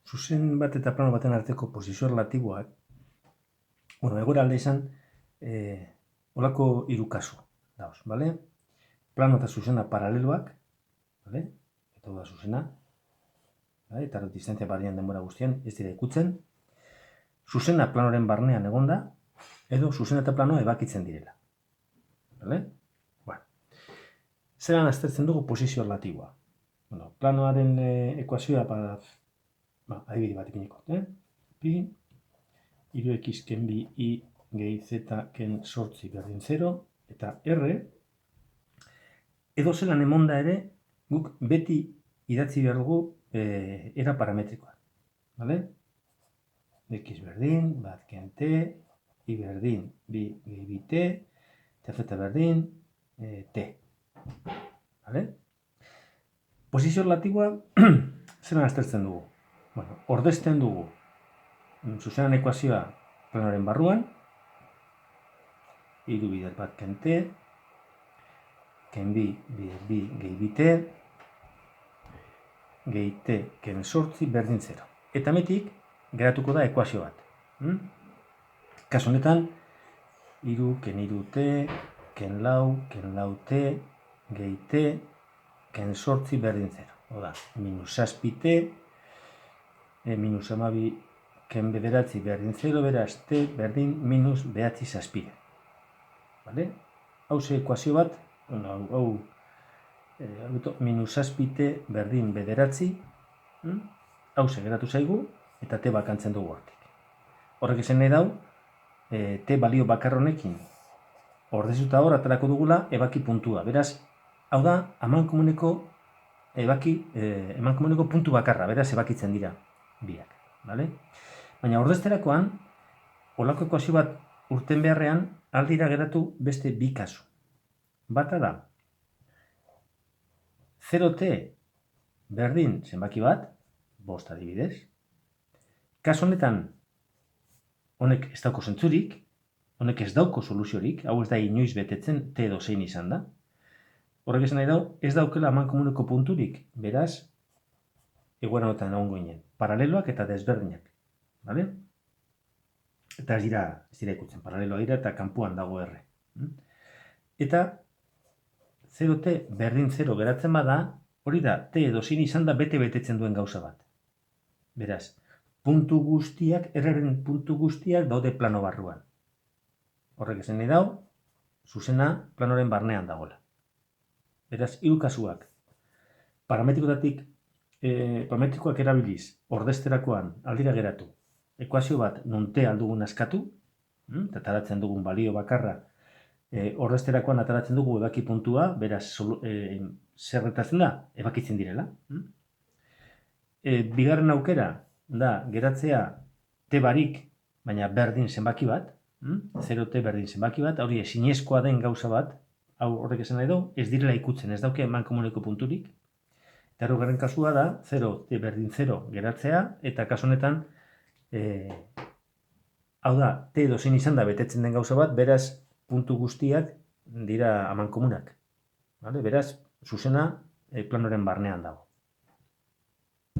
Zuzen bat eta plano baten arteko posizio relatiboak, egoera alde izan, olako hiru kasu dauz, bale? Plano eta zuzena paraleloak, bale? Eta da zuzena, bale? Eta distantzia barnean denbora guztian, ez dira ikutzen. Zuzena planoren barnean egonda, edo zuzena eta planoa ebakitzen direla. Bale? Zeran aztertzen dugu posizio relatiboa. Planoaren ekuazioa, adibide bat ipiniko. Pi, 3x ken bi i gehi z ken sortzi berdin 0, eta R, edo zelan emonda ere, guk beti idatzi behar dugu era parametrikoa. X berdin, bat ken t, i berdin, bi gehi bi t, eta z berdin, t. Posizio relatiboa zelan aztertzen dugu? Ordezten dugu zuzenan ekuazioa planoren barruan, hiru bider bat ken t, ken bi bider bi gehi bi t, gehi t ken sortzi berdin 0. Eta metik geratuko da ekuazio bat. Kasu honetan, hiru ken hiru t, ken lau t, gehi t, ken sortzi berdin 0. Oda, minus zazpi t, minus amabi ken bederatzi berdin 0, beraz t berdin minus behatzi zazpire. Hau ze ekuazio bat, minus zazpi t berdin bederatzi, hau ze geratu zaigu, eta t bakantzen dugu hortik. Horrek esan nahi dau, t balio bakar honekin ordezuta hor aterako dugula ebaki puntua. Beraz, hau da, amankomuneko puntu bakarra, beraz ebakitzen dira biak. Baina ordezterakoan, holako ekuazio bat urten beharrean, aldira geratu beste bi kasu. Bata da, 0t berdin zenbaki bat, 5 adibidez. Kasu honetan, honek ez dauko zentzurik, honek ez dauko soluziorik, hau ez da inoiz betetzen, t edo zein izan da. Horrek esan nahi dau, ez daukela amankomuneko punturik, beraz, egoera honetan egongo ginen. Paraleloak eta desberdinak. Eta ez dira ikutzen, paraleloa dira eta kanpoan dago R. Eta 0t berdin 0 geratzen bada, hori da, t edo zein izan da bete betetzen duen gauza bat. Beraz, puntu guztiak, R-ren puntu guztiak daude plano barruan. Horrek esan nahi dau, zuzena planoren barnean dagoela. Beraz, hiru kasuak, parametrikoak erabiliz, ordezterakoan aldira geratu, ekuazio bat non t aldugun askatu, eta ataratzen dugun balio bakarra, ordezterakoan ataratzen dugu ebaki puntua, beraz, zer gertatzen da, ebakitzen direla. Bigarren aukera da, geratzea t barik, baina berdin zenbaki bat, 0t berdin zenbaki bat, hori ezinezkoa den gauza bat, hau horrek esan nahi du, ez direla ikutzen, ez dauke amankomuneko punturik. Eta errugarren kasua da, 0t berdin 0 geratzea, eta kasu honetan, hau da, t edo zein izan da betetzen den gauza bat, beraz, puntu guztiak dira amankomunak. Beraz, zuzena planoren barnean dago.